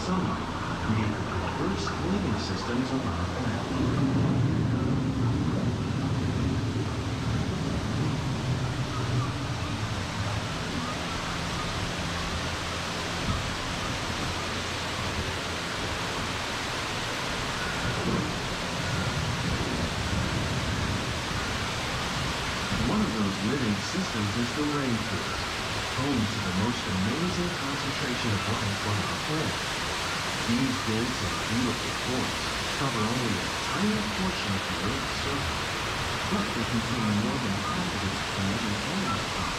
sunlight, create diverse living systems on our planet. One of those living systems is the rainforest, home to the most amazing concentration of life on our planet. These dense and beautiful forests cover only a tiny portion of the Earth's surface, but they contain more than half of its plant and animal life.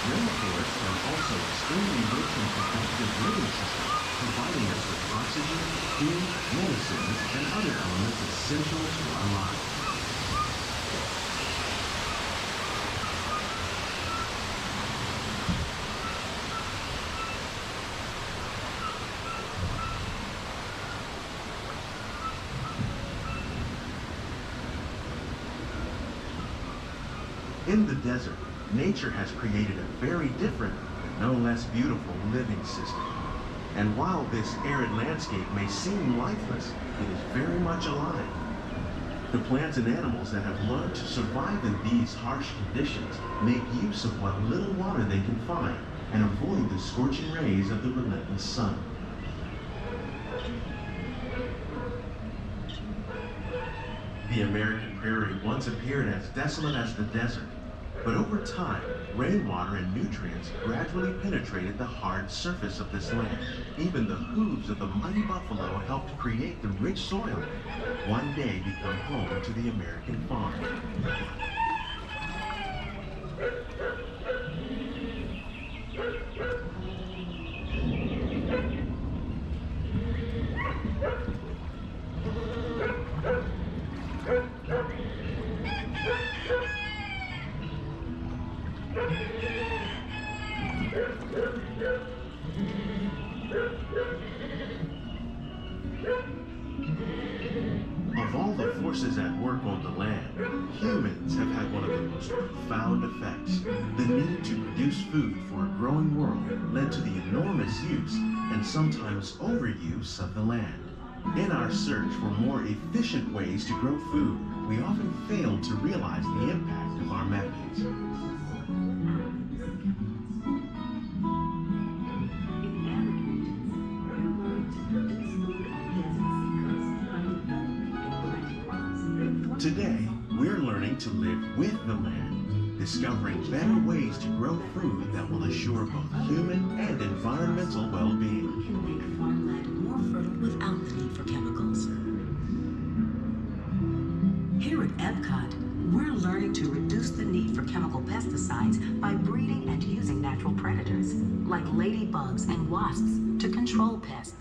Rainforests are also extremely rich in protective living systems, providing us with oxygen, food, medicines, and other elements essential to our lives. In the desert, nature has created a very different, but no less beautiful living system. And while this arid landscape may seem lifeless, it is very much alive. The plants and animals that have learned to survive in these harsh conditions make use of what little water they can find and avoid the scorching rays of the relentless sun. The American prairie once appeared as desolate as the desert, but over time, rainwater and nutrients gradually penetrated the hard surface of this land. Even the hooves of the mighty buffalo helped create the rich soil that one day become home to the American farm. Of all the forces at work on the land, humans have had one of the most profound effects. The need to produce food for a growing world led to the enormous use and sometimes overuse of the land. In our search for more efficient ways to grow food, we often fail to realize the impact of our methods. Today, we're learning to live with the land, discovering better ways to grow food that will assure both human and environmental well-being. We can make farmland more fertile without the need for chemicals. Here at EPCOT, we're learning to reduce the need for chemical pesticides by breeding and using natural predators, like ladybugs and wasps, to control pests.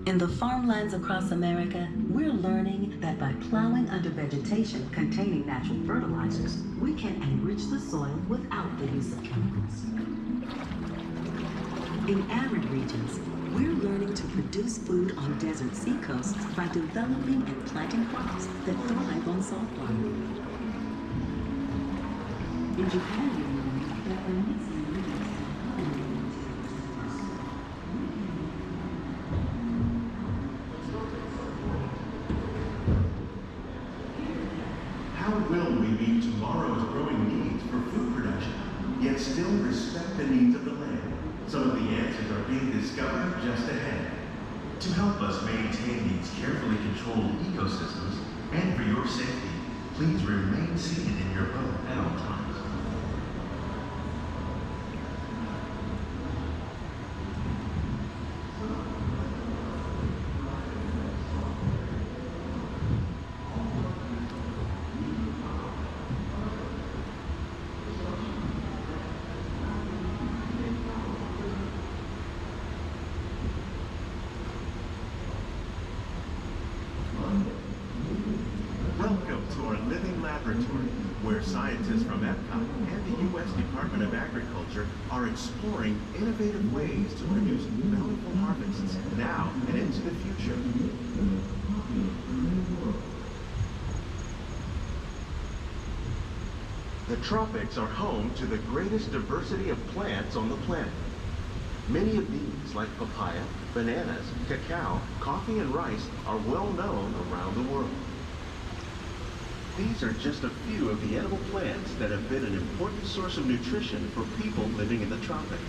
In the farmlands across America, we're learning that by plowing under vegetation containing natural fertilizers, we can enrich the soil without the use of chemicals. In arid regions, we're learning to produce food on desert seacoasts by developing and planting crops that thrive on saltwater. In Japan, we learned that by mixing How will we meet tomorrow's growing needs for food production, yet still respect the needs of the land? Some of the answers are being discovered just ahead. To help us maintain these carefully controlled ecosystems, and for your safety, please remain seated in your boat at all times. Welcome to our living laboratory, where scientists from EPCOT and the U.S. Department of Agriculture are exploring innovative ways to produce bountiful harvests now and into the future. The tropics are home to the greatest diversity of plants on the planet. Many of these, like papaya, bananas, cacao, coffee, and rice, are well known around the world. These are just a few of the edible plants that have been an important source of nutrition for people living in the tropics.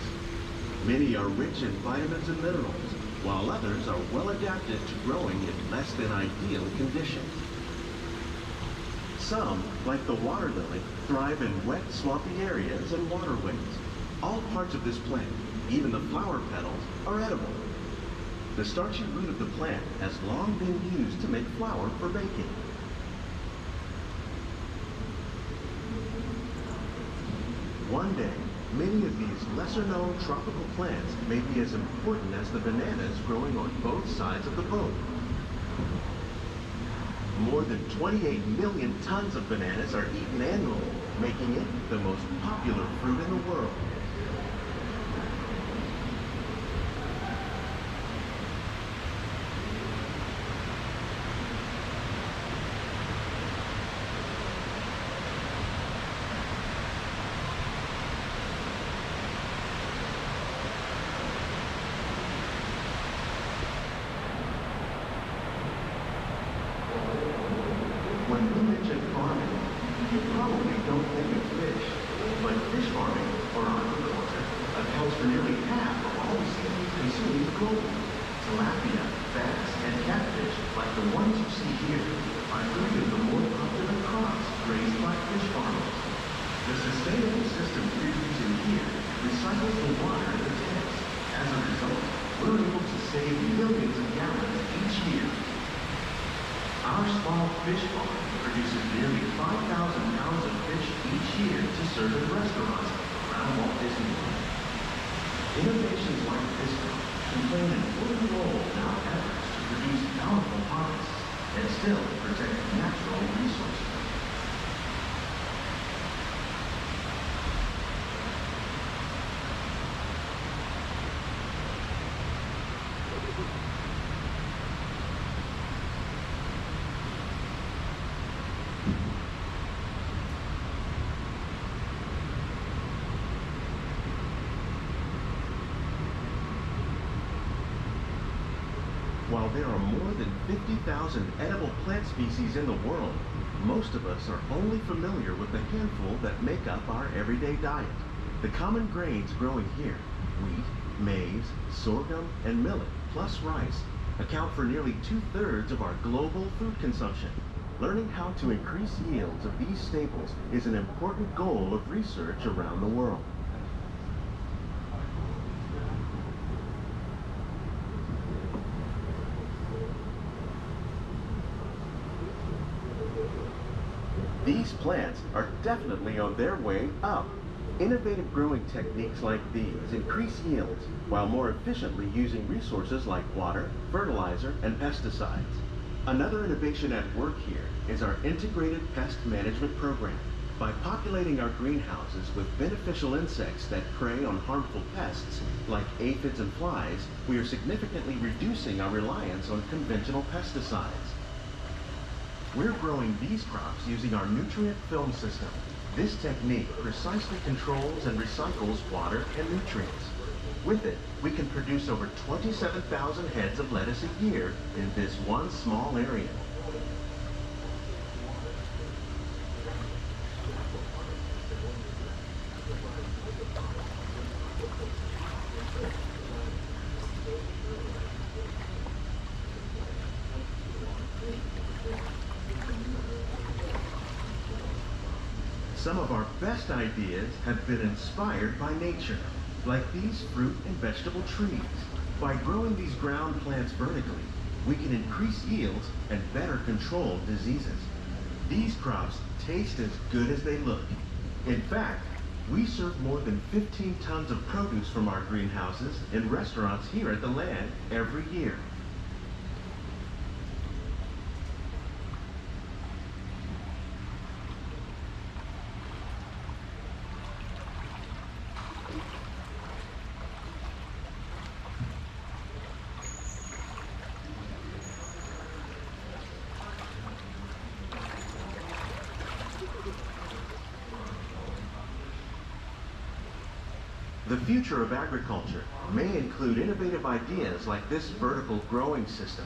Many are rich in vitamins and minerals, while others are well adapted to growing in less than ideal conditions. Some, like the water lily, thrive in wet, swampy areas and waterways. All parts of this plant, even the flower petals, are edible. The starchy root of the plant has long been used to make flour for baking. One day, many of these lesser-known tropical plants may be as important as the bananas growing on both sides of the boat. More than 28 million tons of bananas are eaten annually, making it the most popular fruit in the world. When we mention farming, you probably don't think of fish, but fish farming, or aquaculture, accounts for nearly half of all the seafood consumed globally. Tilapia, bass, and catfish, like the ones you see here, are three of the more popular crops raised by fish farmers. The sustainable system we're using here recycles the water in the tanks. As a result, we're able to save millions of gallons each year. Our small fish farm produces nearly 5,000 pounds of fish each year to serve in restaurants around Walt Disney World. Innovations like this one can play an important role in our efforts to produce bountiful harvests and still protect natural resources. While there are more than 50,000 edible plant species in the world, most of us are only familiar with the handful that make up our everyday diet. The common grains growing here, wheat, maize, sorghum, and millet, plus rice, account for nearly 2/3 of our global food consumption. Learning how to increase yields of these staples is an important goal of research around the world. These plants are definitely on their way up. Innovative growing techniques like these increase yields while more efficiently using resources like water, fertilizer, and pesticides. Another innovation at work here is our integrated pest management program. By populating our greenhouses with beneficial insects that prey on harmful pests like aphids and flies, we are significantly reducing our reliance on conventional pesticides. We're growing these crops using our nutrient film system. This technique precisely controls and recycles water and nutrients. With it, we can produce over 27,000 heads of lettuce a year in this one small area. Some of our best ideas have been inspired by nature, like these fruit and vegetable trees. By growing these ground plants vertically, we can increase yields and better control diseases. These crops taste as good as they look. In fact, we serve more than 15 tons of produce from our greenhouses in restaurants here at the land every year. The future of agriculture may include innovative ideas like this vertical growing system.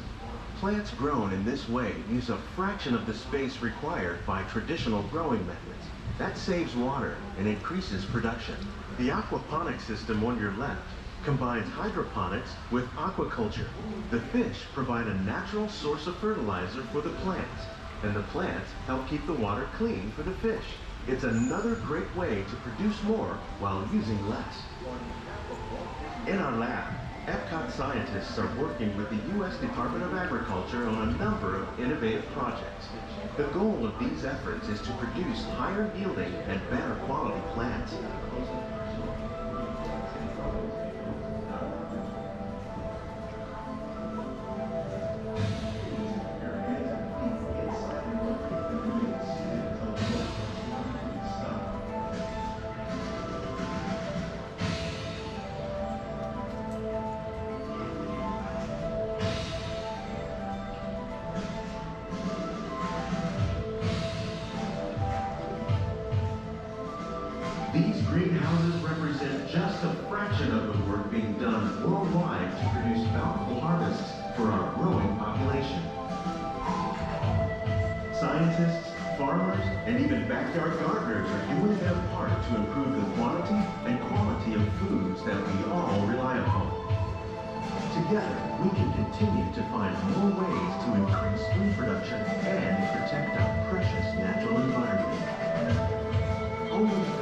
Plants grown in this way use a fraction of the space required by traditional growing methods. That saves water and increases production. The aquaponics system on your left combines hydroponics with aquaculture. The fish provide a natural source of fertilizer for the plants, and the plants help keep the water clean for the fish. It's another great way to produce more while using less. In our lab, EPCOT scientists are working with the U.S. Department of Agriculture on a number of innovative projects. The goal of these efforts is to produce higher yielding and better quality plants. These greenhouses represent just a fraction of the work being done worldwide to produce bountiful harvests for our growing population. Scientists, farmers, and even backyard gardeners are doing their part to improve the quantity and quality of foods that we all rely upon. Together, we can continue to find more ways to increase food production and protect our precious natural environment. Only